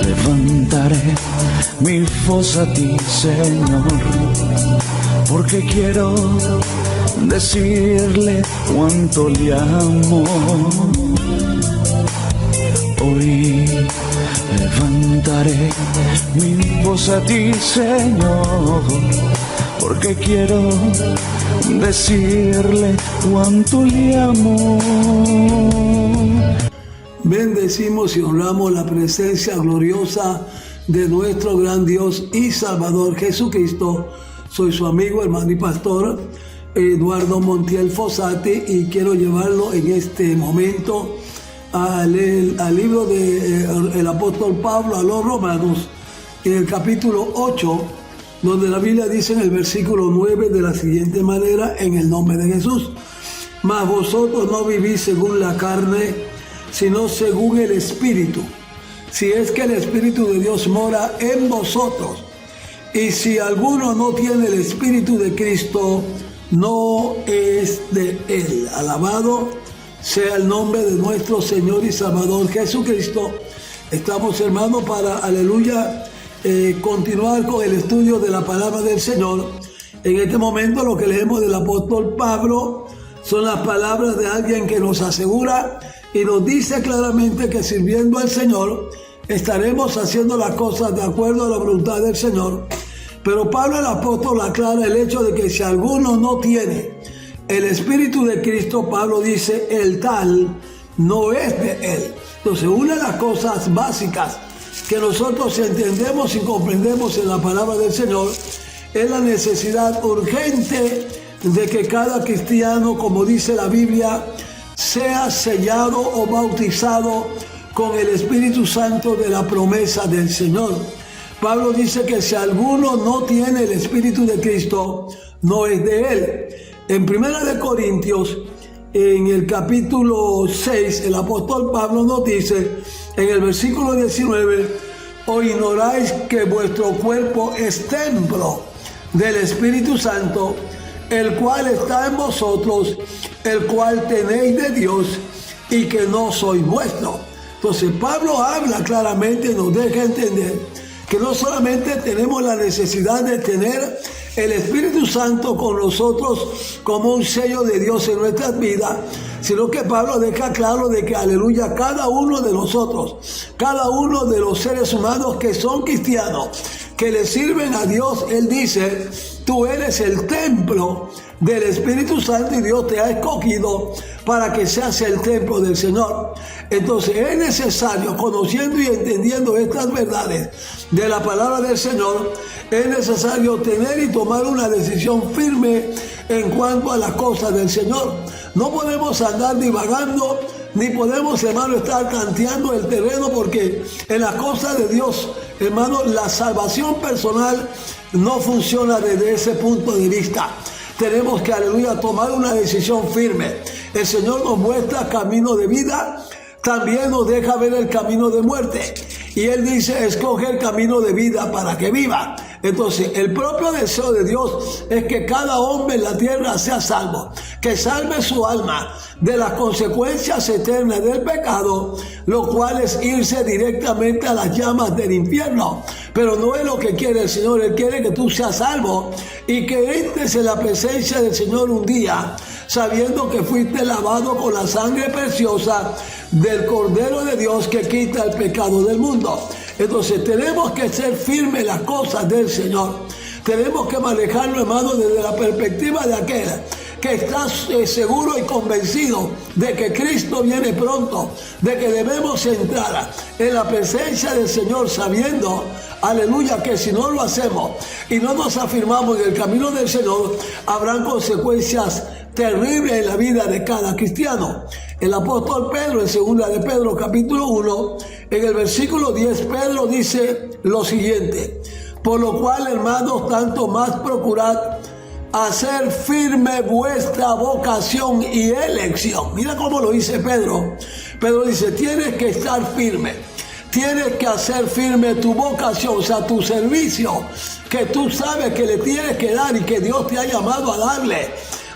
levantaré mi voz a ti, Señor, porque quiero decirle cuánto le amo. Hoy levantaré mi voz a ti, Señor, porque quiero decirle cuánto le amo. Bendecimos y honramos la presencia gloriosa de nuestro gran Dios y Salvador Jesucristo. Soy su amigo, hermano y pastor Eduardo Montiel Fossati, y quiero llevarlo en este momento al libro del apóstol Pablo a los Romanos, en el capítulo 8, donde la Biblia dice en el versículo 9 de la siguiente manera: en el nombre de Jesús. Mas vosotros no vivís según la carne, sino según el Espíritu, si es que el Espíritu de Dios mora en vosotros. Y si alguno no tiene el Espíritu de Cristo, no es de él. Alabado sea el nombre de nuestro Señor y Salvador Jesucristo. Estamos, hermanos, para, aleluya, continuar con el estudio de la palabra del Señor. En este momento lo que leemos del apóstol Pablo son las palabras de alguien que nos asegura y nos dice claramente que sirviendo al Señor estaremos haciendo las cosas de acuerdo a la voluntad del Señor. Pero Pablo el apóstol aclara el hecho de que si alguno no tiene el Espíritu de Cristo, Pablo dice, el tal no es de él. Entonces, una de las cosas básicas que nosotros entendemos y comprendemos en la palabra del Señor es la necesidad urgente de que cada cristiano, como dice la Biblia, sea sellado o bautizado con el Espíritu Santo de la promesa del Señor. Pablo dice que si alguno no tiene el Espíritu de Cristo, no es de él. En 1 Corintios, en el capítulo 6, el apóstol Pablo nos dice, en el versículo 19, ¿o ignoráis que vuestro cuerpo es templo del Espíritu Santo, el cual está en vosotros, el cual tenéis de Dios, y que no sois vuestro? Entonces Pablo habla claramente y nos deja entender que no solamente tenemos la necesidad de tener el Espíritu Santo con nosotros como un sello de Dios en nuestras vidas, sino que Pablo deja claro de que, aleluya, cada uno de nosotros, cada uno de los seres humanos que son cristianos, que le sirven a Dios, él dice, tú eres el templo del Espíritu Santo y Dios te ha escogido para que seas el templo del Señor. Entonces es necesario, conociendo y entendiendo estas verdades de la palabra del Señor, es necesario tener y tomar una decisión firme en cuanto a las cosas del Señor. No podemos andar divagando, ni podemos, hermano, estar tanteando el terreno, porque en las cosas de Dios, hermano, la salvación personal no funciona desde ese punto de vista. Tenemos que, aleluya, tomar una decisión firme. El Señor nos muestra camino de vida, también nos deja ver el camino de muerte. Y Él dice, escoge el camino de vida para que viva. Entonces, el propio deseo de Dios es que cada hombre en la tierra sea salvo, que salve su alma de las consecuencias eternas del pecado, lo cual es irse directamente a las llamas del infierno. Pero no es lo que quiere el Señor. Él quiere que tú seas salvo y que entres en la presencia del Señor un día, sabiendo que fuiste lavado con la sangre preciosa del Cordero de Dios que quita el pecado del mundo. Entonces tenemos que ser firmes en las cosas del Señor. Tenemos que manejarlo, hermano, desde la perspectiva de aquel que está seguro y convencido de que Cristo viene pronto, de que debemos entrar en la presencia del Señor sabiendo, aleluya, que si no lo hacemos y no nos afirmamos en el camino del Señor, habrán consecuencias terribles en la vida de cada cristiano. El apóstol Pedro, en 2 de Pedro capítulo 1, en el versículo 10, Pedro dice lo siguiente: por lo cual, hermanos, tanto más procurad hacer firme vuestra vocación y elección. Mira cómo lo dice Pedro. Pedro dice, tienes que estar firme, tienes que hacer firme tu vocación, o sea, tu servicio, que tú sabes que le tienes que dar y que Dios te ha llamado a darle.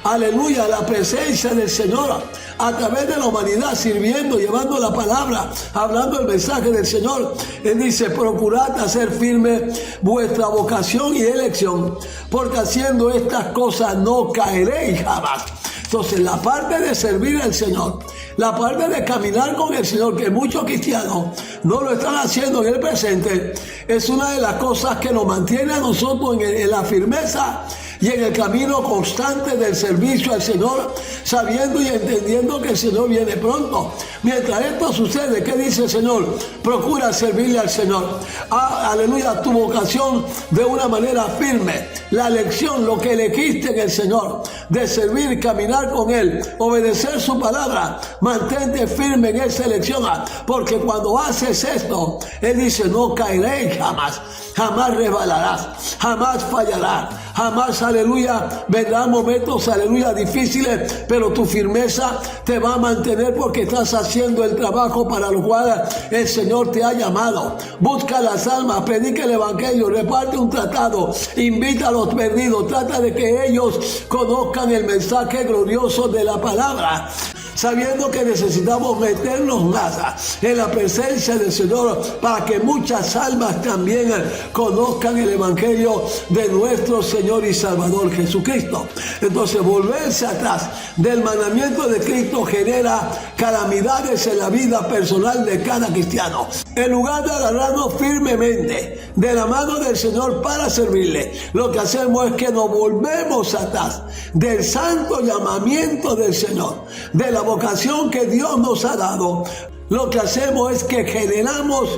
aleluya, la presencia del Señor a través de la humanidad, sirviendo, llevando la palabra, hablando el mensaje del Señor. Él dice, procurad hacer firme vuestra vocación y elección, porque haciendo estas cosas no caeréis jamás. Entonces, la parte de servir al Señor, la parte de caminar con el Señor, que muchos cristianos no lo están haciendo en el presente, es una de las cosas que nos mantiene a nosotros en la firmeza y en el camino constante del servicio al Señor, sabiendo y entendiendo que el Señor viene pronto. Mientras esto sucede, ¿qué dice el Señor? Procura servirle al Señor. Aleluya, tu vocación de una manera firme. La elección, lo que elegiste en el Señor, de servir, caminar con Él, obedecer su palabra, mantente firme en esa elección, porque cuando haces esto, Él dice, no caeréis jamás. Jamás resbalarás, jamás fallarás, jamás, aleluya, vendrán momentos, aleluya, difíciles, pero tu firmeza te va a mantener porque estás haciendo el trabajo para lo cual el Señor te ha llamado. Busca las almas, predica el evangelio, reparte un tratado, invita a los perdidos, trata de que ellos conozcan el mensaje glorioso de la palabra, sabiendo que necesitamos meternos más en la presencia del Señor para que muchas almas también conozcan el evangelio de nuestro Señor y Salvador Jesucristo. Entonces, volverse atrás del mandamiento de Cristo genera calamidades en la vida personal de cada cristiano. En lugar de agarrarnos firmemente de la mano del Señor para servirle, lo que hacemos es que nos volvemos atrás del santo llamamiento del Señor, de la vocación que Dios nos ha dado. Lo que hacemos es que generamos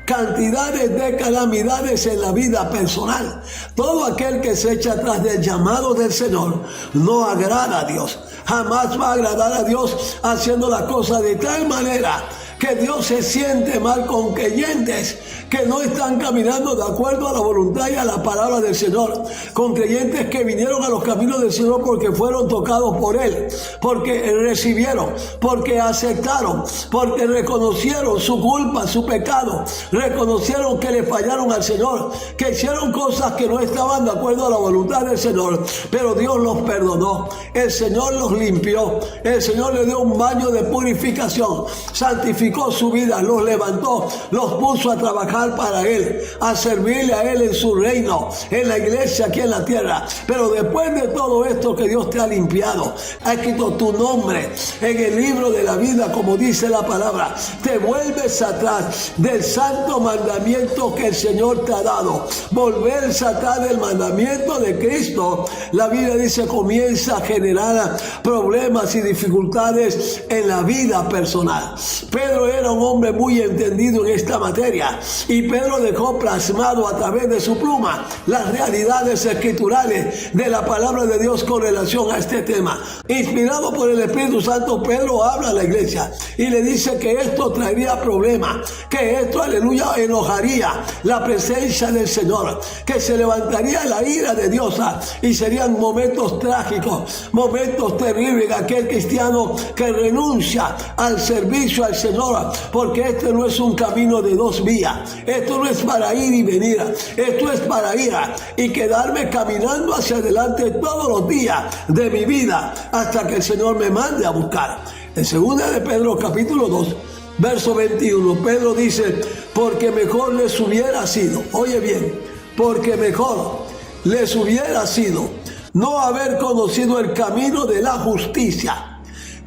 cantidades de calamidades en la vida personal. Todo aquel que se echa atrás del llamado del Señor no agrada a Dios. Jamás va a agradar a Dios haciendo las cosas de tal manera que Dios se siente mal con creyentes que no están caminando de acuerdo a la voluntad y a la palabra del Señor, con creyentes que vinieron a los caminos del Señor porque fueron tocados por Él, porque recibieron, porque aceptaron, porque reconocieron su culpa, su pecado, reconocieron que le fallaron al Señor, que hicieron cosas que no estaban de acuerdo a la voluntad del Señor, pero Dios los perdonó, el Señor los limpió, el Señor le dio un baño de purificación, santificó su vida, los levantó, los puso a trabajar para Él, a servirle a Él en su reino, en la iglesia aquí en la tierra. Pero después de todo esto que Dios te ha limpiado, ha escrito tu nombre en el libro de la vida, como dice la palabra, te vuelves atrás del santo mandamiento que el Señor te ha dado. Volverse atrás del mandamiento de Cristo, la Biblia dice, comienza a generar problemas y dificultades en la vida personal. Pedro era un hombre muy entendido en esta materia y Pedro dejó plasmado a través de su pluma las realidades escriturales de la palabra de Dios con relación a este tema. Inspirado por el Espíritu Santo, Pedro habla a la iglesia y le dice que esto traería problemas, que esto, aleluya, enojaría la presencia del Señor, que se levantaría la ira de Dios y serían momentos trágicos, momentos terribles de aquel cristiano que renuncia al servicio al Señor, porque este no es un camino de dos vías. Esto no es para ir y venir, esto es para ir y quedarme caminando hacia adelante todos los días de mi vida hasta que el Señor me mande a buscar. En 2 de Pedro capítulo 2, verso 21, Pedro dice, porque mejor les hubiera sido, oye bien, porque mejor les hubiera sido no haber conocido el camino de la justicia,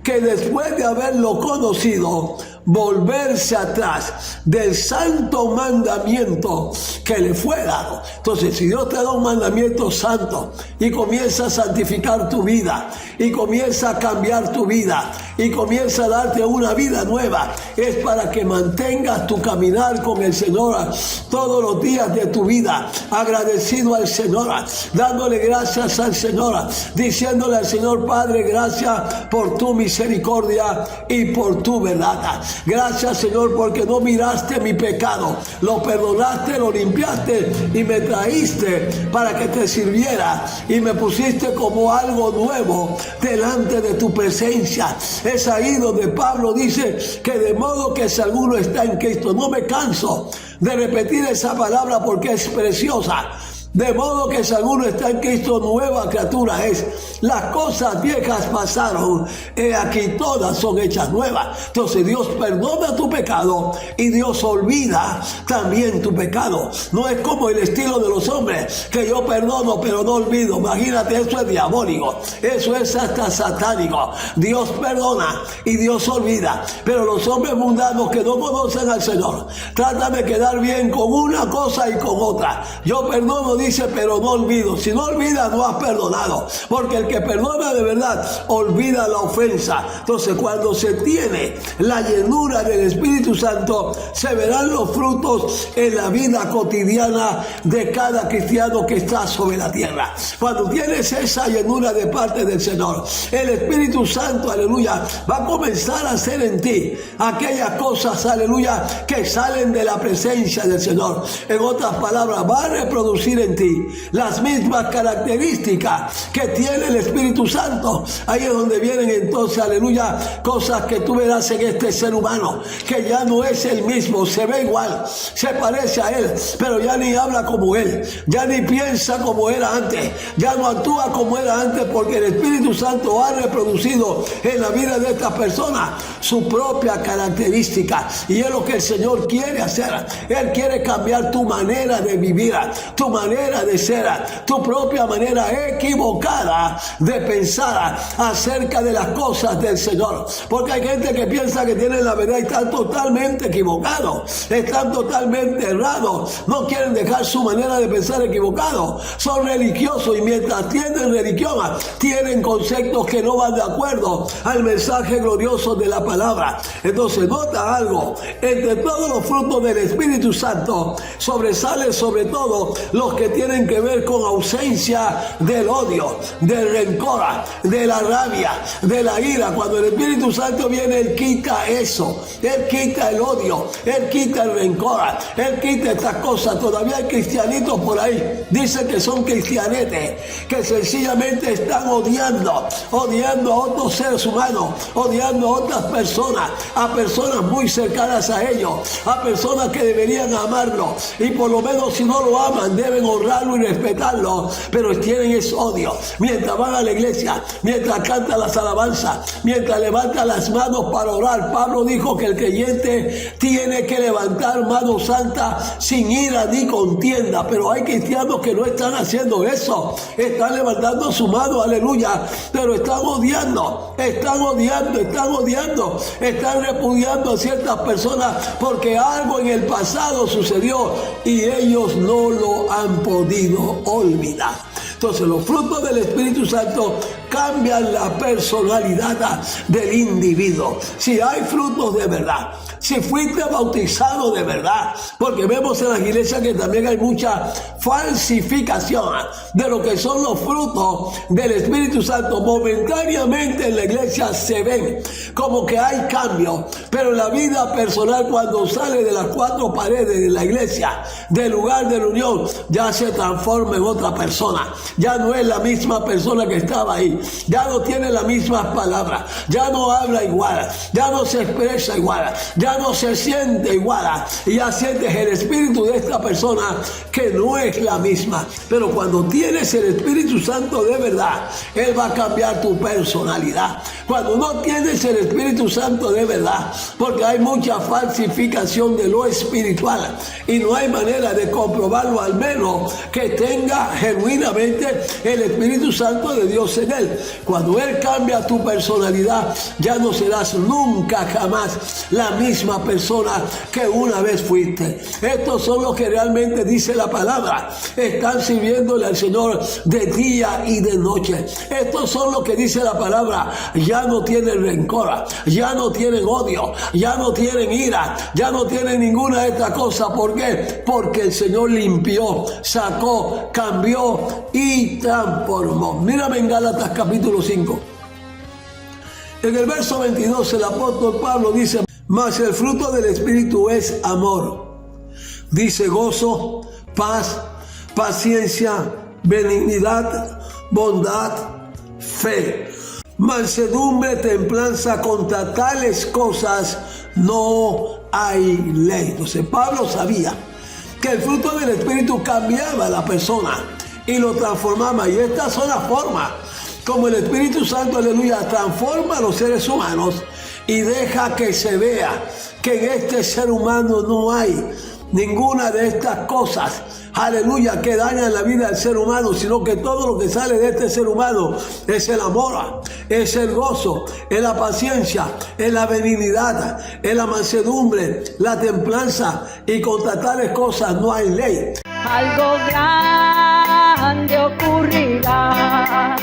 que después de haberlo conocido, volverse atrás del santo mandamiento que le fue dado. Entonces, si Dios te da un mandamiento santo y comienza a santificar tu vida y comienza a cambiar tu vida y comienza a darte una vida nueva, es para que mantengas tu caminar con el Señor todos los días de tu vida, agradecido al Señor, dándole gracias al Señor, diciéndole al Señor, Padre, gracias por tu misericordia y por tu verdad. Gracias, Señor, porque no miraste mi pecado, lo perdonaste, lo limpiaste y me traíste para que te sirviera y me pusiste como algo nuevo delante de tu presencia. Es ahí donde Pablo dice que de modo que si alguno está en Cristo, no me canso de repetir esa palabra porque es preciosa. De modo que si alguno está en Cristo, nueva criatura es. Las cosas viejas pasaron, he aquí todas son hechas nuevas. Entonces Dios perdona tu pecado y Dios olvida también tu pecado. No es como el estilo de los hombres, que yo perdono pero no olvido. Imagínate, eso es diabólico, eso es hasta satánico. Dios perdona y Dios olvida, pero los hombres mundanos que no conocen al Señor tratan de quedar bien con una cosa y con otra. Yo perdono, dice, pero no olvido. Si no olvidas, no has perdonado, porque el que perdona de verdad olvida la ofensa. Entonces, cuando se tiene la llenura del Espíritu Santo, se verán los frutos en la vida cotidiana de cada cristiano que está sobre la tierra. Cuando tienes esa llenura de parte del Señor, el Espíritu Santo, aleluya, va a comenzar a hacer en ti aquellas cosas, aleluya, que salen de la presencia del Señor. En otras palabras, va a reproducir en ti las mismas características que tiene el Espíritu Santo. Ahí es donde vienen entonces, aleluya, cosas que tú verás en este ser humano, que ya no es el mismo, se ve igual, se parece a él, pero ya ni habla como él, ya ni piensa como era antes, ya no actúa como era antes, porque el Espíritu Santo ha reproducido en la vida de estas personas su propia característica, y es lo que el Señor quiere hacer. Él quiere cambiar tu manera de vivir, tu manera de ser, tu propia manera equivocada de pensar acerca de las cosas del Señor, porque hay gente que piensa que tienen la verdad y están totalmente equivocados, están totalmente errados, no quieren dejar su manera de pensar equivocado, son religiosos, y mientras tienen religión, tienen conceptos que no van de acuerdo al mensaje glorioso de la palabra. Entonces, nota algo: entre todos los frutos del Espíritu Santo sobresalen sobre todo los que tienen que ver con ausencia del odio, del rencor, de la rabia, de la ira. Cuando el Espíritu Santo viene, Él quita eso, Él quita el odio, Él quita el rencor, Él quita estas cosas. Todavía hay cristianitos por ahí, dicen que son cristianetes, que sencillamente están odiando a otros seres humanos, odiando a otras personas, a personas muy cercanas a ellos, a personas que deberían amarlo, y por lo menos si no lo aman, deben honrarlo y respetarlo, pero tienen ese odio. Mientras van a la iglesia, mientras cantan las alabanzas, mientras levantan las manos para orar, Pablo dijo que el creyente tiene que levantar manos santas sin ira ni contienda, pero hay cristianos que no están haciendo eso, están levantando su mano, aleluya, pero están odiando, están repudiando a ciertas personas porque algo en el pasado sucedió y ellos no lo han podido olvidar. Entonces, los frutos del Espíritu Santo cambian la personalidad del individuo. Si hay frutos de verdad, si fuiste bautizado de verdad, porque vemos en las iglesias que también hay mucha falsificación de lo que son los frutos del Espíritu Santo. Momentáneamente en la iglesia se ven como que hay cambio, pero en la vida personal, cuando sale de las cuatro paredes de la iglesia, del lugar de reunión, ya se transforma en otra persona. Ya no es la misma persona que estaba ahí, ya no tiene las mismas palabras, ya no habla igual, ya no se expresa igual, ya no se siente igual, y ya sientes el espíritu de esta persona que no es la misma. Pero cuando tienes el Espíritu Santo de verdad, Él va a cambiar tu personalidad. Cuando no tienes el Espíritu Santo de verdad, porque hay mucha falsificación de lo espiritual y no hay manera de comprobarlo, al menos que tenga genuinamente el Espíritu Santo de Dios en él. Cuando Él cambia tu personalidad, ya no serás nunca jamás la misma persona que una vez fuiste. Estos son los que realmente dice la palabra, están sirviéndole al Señor de día y de noche. Estos son los que dice la palabra, ya no tienen rencor, ya no tienen odio, ya no tienen ira, ya no tienen ninguna de estas cosas. ¿Por qué? Porque el Señor limpió, sacó, cambió y transformó. Mírame en Gálatas capítulo 5. En el verso 22 el apóstol Pablo dice: mas el fruto del Espíritu es amor. Dice: gozo, paz, paciencia, benignidad, bondad, fe, mansedumbre, templanza. Contra tales cosas no hay ley. Entonces Pablo sabía que el fruto del Espíritu cambiaba a la persona y lo transformaba. Y estas son las formas como el Espíritu Santo, aleluya, transforma a los seres humanos y deja que se vea que en este ser humano no hay ninguna de estas cosas, aleluya, que dañan la vida del ser humano, sino que todo lo que sale de este ser humano es el amor, es el gozo, es la paciencia, es la benignidad, es la mansedumbre, la templanza, y contra tales cosas no hay ley. Algo grande ocurrirá,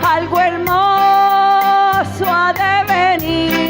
algo hermoso ha de venir.